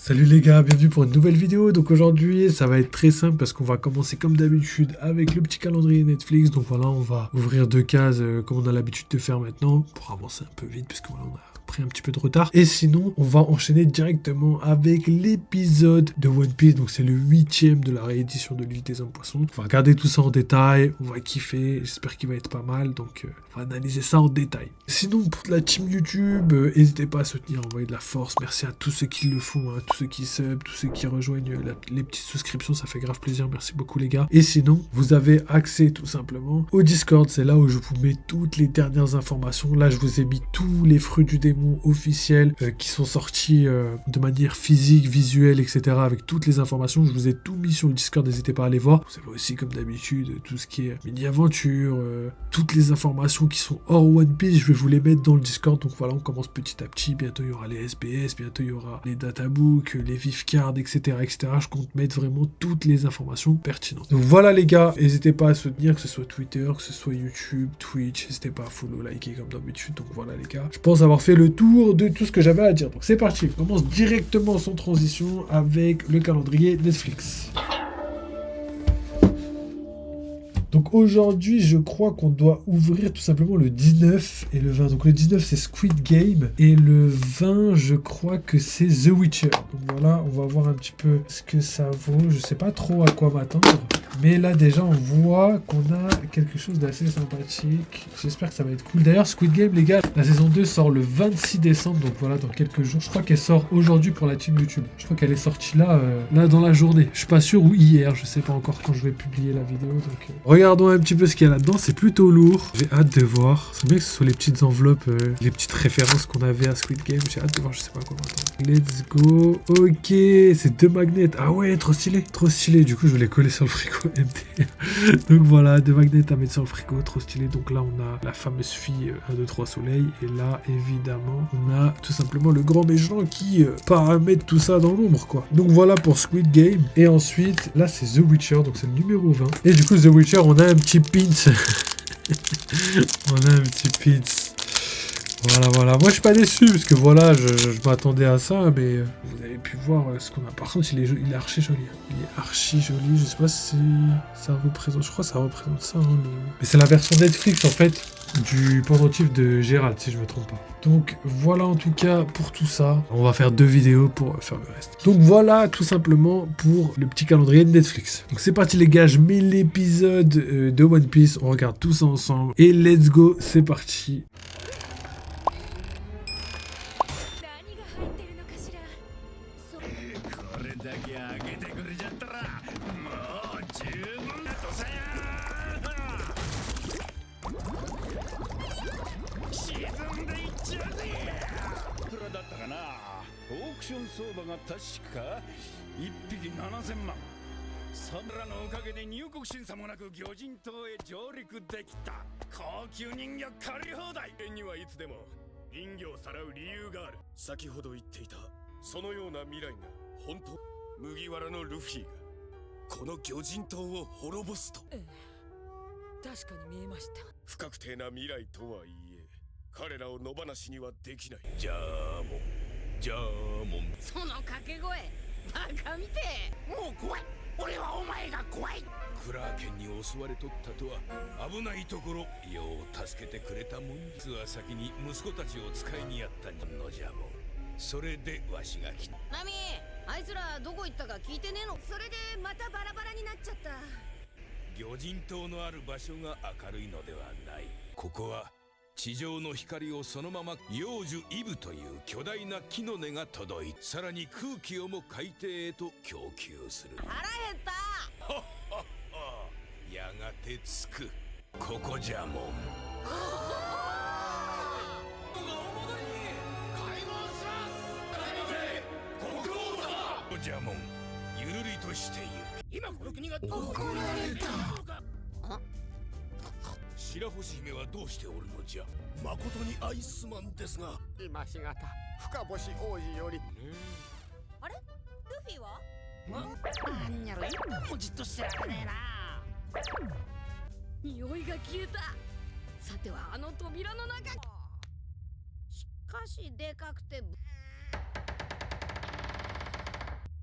Salut les gars, bienvenue pour une nouvelle vidéo. Donc aujourd'hui ça va être très simple parce qu'on va commencer comme d'habitude avec le petit calendrier Netflix. Donc voilà, on va ouvrir deux cases comme on a l'habitude de faire maintenant pour avancer un peu vite puisque voilà, on a pris un petit peu de retard. Et sinon on va enchaîner directement avec l'épisode de One Piece. Donc c'est le 8e de la réédition de l'île des hommes poissons. On va regarder tout ça en détail, on va kiffer, j'espère qu'il va être pas mal. Donc on va analyser ça en détail. Sinon pour la team YouTube, n'hésitez pas à soutenir, envoyer de la force. Merci à tous ceux qui le font, hein, tous ceux qui sub, tous ceux qui rejoignent les petites souscriptions, ça fait grave plaisir, merci beaucoup les gars. Et sinon, vous avez accès tout simplement au Discord, c'est là où je vous mets toutes les dernières informations. Là, je vous ai mis tous les fruits du démon officiels qui sont sortis de manière physique, visuelle, etc. avec toutes les informations. Je vous ai tout mis sur le Discord, n'hésitez pas à aller voir. Vous avez aussi, comme d'habitude, tout ce qui est mini-aventure, toutes les informations qui sont hors One Piece, je vais vous les mettre dans le Discord. Donc voilà, on commence petit à petit. Bientôt, il y aura les SBS, bientôt, il y aura les databooks, les VIF cards, etc., etc. Je compte mettre vraiment toutes les informations pertinentes. Donc voilà les gars, n'hésitez pas à soutenir, que ce soit Twitter, que ce soit YouTube, Twitch, n'hésitez pas à follow, liker comme d'habitude. Donc voilà les gars, je pense avoir fait le tour de tout ce que j'avais à dire. Donc c'est parti, on commence directement sans transition avec le calendrier Netflix. Donc aujourd'hui, je crois qu'on doit ouvrir tout simplement le 19 et le 20. Donc le 19, c'est Squid Game. Et le 20, je crois que c'est The Witcher. Donc voilà, on va voir un petit peu ce que ça vaut. Je sais pas trop à quoi m'attendre. Mais là, déjà, on voit qu'on a quelque chose d'assez sympathique. J'espère que ça va être cool. D'ailleurs, Squid Game, les gars, la saison 2 sort le 26 décembre. Donc voilà, dans quelques jours. Je crois qu'elle sort aujourd'hui pour la team YouTube. Je crois qu'elle est sortie là dans la journée. Je suis pas sûr, ou hier. Je sais pas encore quand je vais publier la vidéo. Donc regardons un petit peu ce qu'il y a là-dedans, c'est plutôt lourd. J'ai hâte de voir. C'est bien que ce soit les petites enveloppes, les petites références qu'on avait à Squid Game. J'ai hâte de voir, je sais pas comment attendre. Let's go. Ok, c'est 2 magnets. Ah ouais, trop stylé. Trop stylé. Du coup, je vais les coller sur le frigo MT. Donc voilà, 2 magnets à mettre sur le frigo. Trop stylé. Donc là, on a la fameuse fille 1, 2, 3 soleil. Et là, évidemment, on a tout simplement le grand méchant qui paramètre tout ça dans l'ombre, quoi. Donc voilà pour Squid Game. Et ensuite, là, c'est The Witcher. Donc c'est le numéro 20. Et du coup, The Witcher, on a un petit pins. On a un petit pins. Voilà. Moi, je suis pas déçu, parce que voilà, je m'attendais à ça, mais vous avez pu voir ce qu'on a. Par contre, il est archi joli. Il est archi joli. Je sais pas si ça représente. Je crois que ça représente ça. Hein, mais c'est la version Netflix, en fait, du pendentif de Gérald, si je me trompe pas. Donc voilà en tout cas pour tout ça. On va faire 2 vidéos pour faire le reste. Donc voilà tout simplement pour le petit calendrier de Netflix. Donc c'est parti les gars, je mets l'épisode de One Piece. On regarde tout ça ensemble. Et let's go, c'est parti.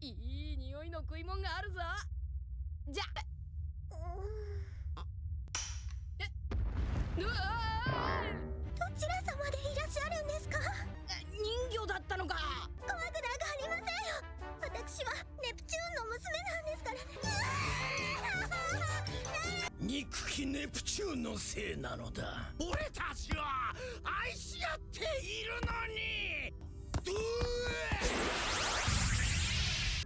いい匂いの食い物があるぞ。じゃうわどちら様でいらっしゃるんですか？人魚だったのか。怖くなんかありませんよ。私はネプチューンの娘なんですからね。憎きネプチューンのせいなのだ。俺たちは愛し合っているのに。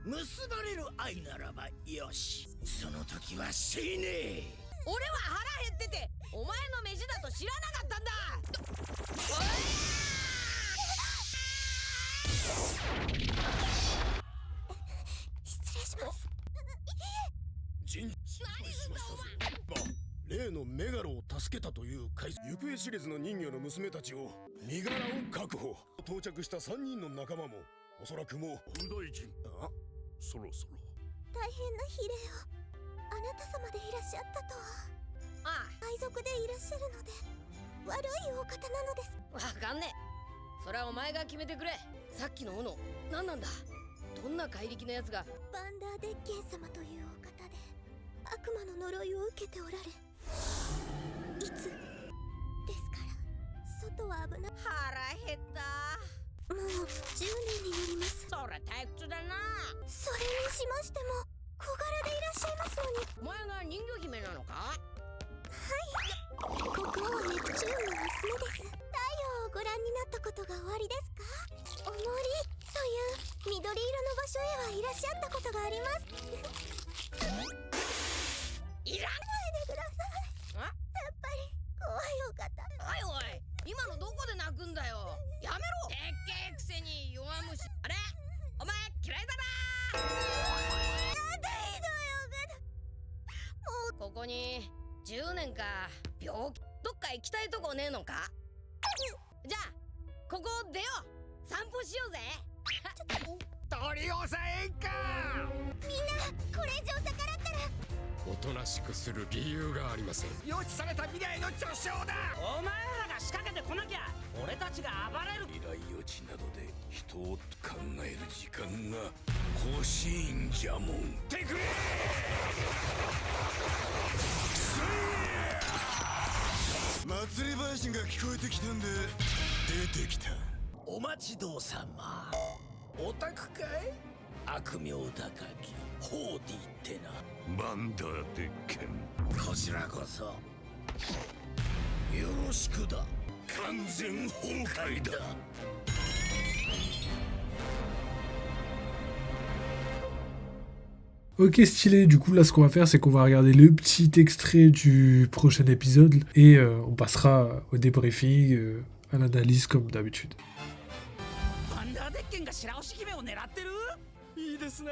結ばれる愛ならばよし、その時は死ねえ。俺は腹減っててお前の飯だと知らなかったんだ。失礼します。何すんだお前。例のメガロを助けたという行方知れずの人魚の娘たちを身柄を確保。到着した3人の仲間もおそらくもう不大臣。あ、そろそろ大変な非礼を。あなた様でいらっしゃったとは。あ海賊でいらっしゃるので悪いお方なのです。あ、わかんねえ。それはお前が決めてくれ。さっきの斧何なんだ。どんな怪力のやつが。バンダーデッケン様というお方で悪魔の呪いを受けておられ、いつですから外は危な。腹減った。もう10年になります。そりゃ退屈だな。それにしましても小柄でいらっしゃいますのに。お前が人魚姫なのか。ここはネプチューンの娘です。太陽をご覧になったことがおありですか？おもりという緑色の場所へはいらっしゃったことがあります。いらんないでください。やっぱり怖いお方。おいおい、今のどこで泣くんだよ。やめろ。でっけえくせに弱虫。あれお前嫌いだな。なんてひどいお方。ここに10年か。病気どっか行きたいとこねえのか。じゃあここ出よう。散歩しようぜ。取り押さえんか。みんなこれ以上逆らったら。おとなしくする理由がありません。予知された未来の序章だ。お前らが仕掛けてこなきゃ俺たちが暴れる。未来予知などで人を考える時間が欲しいんじゃもん。てくれ。祭り林が聞こえてきたんで出てきた。お待ちどうさま。オタクかい。悪名高きホーディってな。バンダーデッケン。こちらこそよろしくだ。完全崩壊だ。Ok, stylé. Du coup, là, ce qu'on va faire, c'est qu'on va regarder le petit extrait du prochain épisode et on passera au débriefing, à l'analyse comme d'habitude. バンダーデッケンが白星姫を狙ってる。いいですね。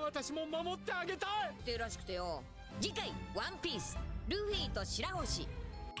私も守ってあげたい。ってらしくてよ。次回ワンピースルフィと白星。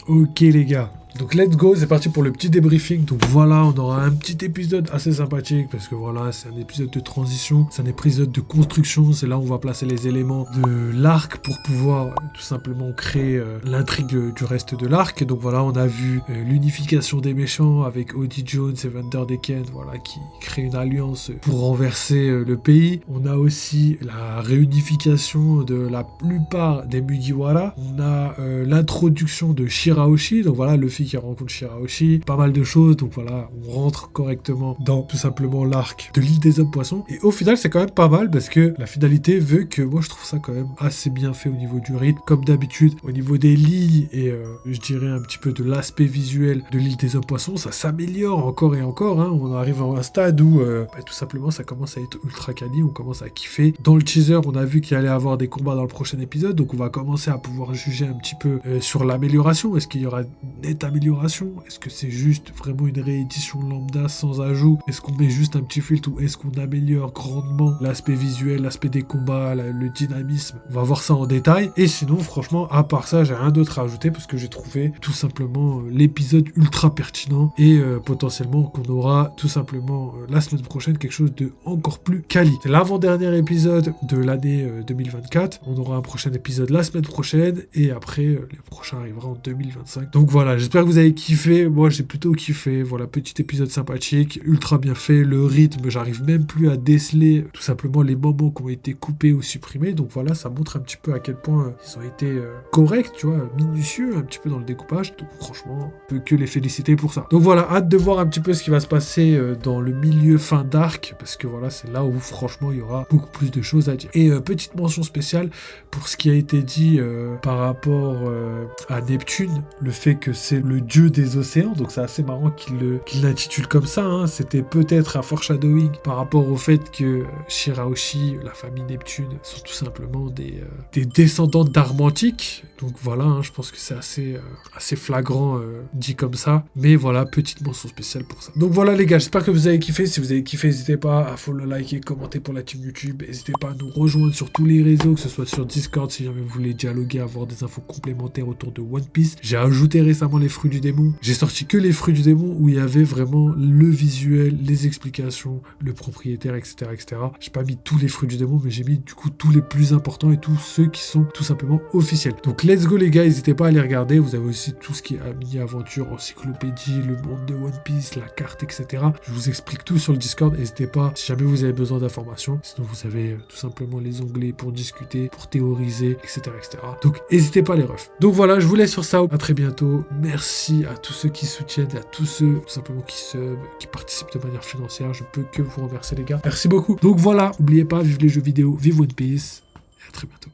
Ok les gars, donc let's go, c'est parti pour le petit débriefing. Donc voilà, on aura un petit épisode assez sympathique parce que voilà, c'est un épisode de transition, c'est un épisode de construction, c'est là où on va placer les éléments de l'arc pour pouvoir tout simplement créer l'intrigue du reste de l'arc. Donc voilà, on a vu l'unification des méchants avec Odie Jones et Vanderdecken, voilà, qui créent une alliance pour renverser le pays. On a aussi la réunification de la plupart des Mugiwara. On a l'introduction de Shirahoshi, donc voilà, Luffy qui rencontre Shirahoshi, pas mal de choses, donc voilà, on rentre correctement dans tout simplement l'arc de l'île des hommes poissons, et au final c'est quand même pas mal parce que la finalité veut que moi je trouve ça quand même assez bien fait au niveau du rythme, comme d'habitude, au niveau des lits et je dirais un petit peu de l'aspect visuel de l'île des hommes poissons, ça s'améliore encore et encore, hein. On arrive à un stade où tout simplement ça commence à être ultra quali, on commence à kiffer. Dans le teaser on a vu qu'il allait y avoir des combats dans le prochain épisode, donc on va commencer à pouvoir juger un petit peu sur l'amélioration. Est-ce qu'il y aura une nette amélioration? Est-ce que c'est juste vraiment une réédition lambda sans ajout? Est-ce qu'on met juste un petit filtre ou est-ce qu'on améliore grandement l'aspect visuel, l'aspect des combats, le dynamisme? On va voir ça en détail. Et sinon, franchement, à part ça, j'ai rien d'autre à ajouter parce que j'ai trouvé tout simplement l'épisode ultra pertinent et potentiellement qu'on aura tout simplement la semaine prochaine quelque chose de encore plus quali. C'est l'avant-dernier épisode de l'année 2024. On aura un prochain épisode la semaine prochaine et après, le prochain arrivera en 2025. 2025. Donc voilà, j'espère que vous avez kiffé. Moi, j'ai plutôt kiffé. Voilà, petit épisode sympathique, ultra bien fait. Le rythme, j'arrive même plus à déceler tout simplement les moments qui ont été coupés ou supprimés. Donc voilà, ça montre un petit peu à quel point ils ont été corrects, tu vois, minutieux un petit peu dans le découpage. Donc franchement, on peut que les féliciter pour ça. Donc voilà, hâte de voir un petit peu ce qui va se passer dans le milieu fin d'arc, parce que voilà, c'est là où franchement il y aura beaucoup plus de choses à dire. Et petite mention spéciale pour ce qui a été dit par rapport à Neptune, le fait que c'est le dieu des océans, donc c'est assez marrant qu'il l'intitule comme ça, hein. C'était peut-être un foreshadowing par rapport au fait que Shirahoshi, la famille Neptune, sont tout simplement des descendants d'Armantique. Donc voilà, hein, je pense que c'est assez flagrant dit comme ça, mais voilà, petite mention spéciale pour ça. Donc voilà les gars, j'espère que vous avez kiffé. Si vous avez kiffé, n'hésitez pas à follow, liker, commenter pour la team YouTube. N'hésitez pas à nous rejoindre sur tous les réseaux, que ce soit sur Discord si jamais vous voulez dialoguer, avoir des infos complémentaires autour de One Piece. J'ai ajouté récemment les fruits du démon. J'ai sorti que les fruits du démon où il y avait vraiment le visuel, les explications, le propriétaire, etc. etc. J'ai pas mis tous les fruits du démon, mais j'ai mis du coup tous les plus importants et tous ceux qui sont tout simplement officiels. Donc let's go les gars, n'hésitez pas à les regarder. Vous avez aussi tout ce qui est mini-aventure, encyclopédie, le monde de One Piece, la carte, etc. Je vous explique tout sur le Discord. N'hésitez pas si jamais vous avez besoin d'informations. Sinon vous avez tout simplement les onglets pour discuter, pour théoriser, etc. etc. Donc n'hésitez pas les refs. Donc voilà, je vous laisse sur ça. À très bientôt. Merci à tous ceux qui soutiennent, à tous ceux tout simplement qui sub, qui participent de manière financière. Je peux que vous remercier les gars. Merci beaucoup. Donc voilà, n'oubliez pas, vive les jeux vidéo, vive One Piece et à très bientôt.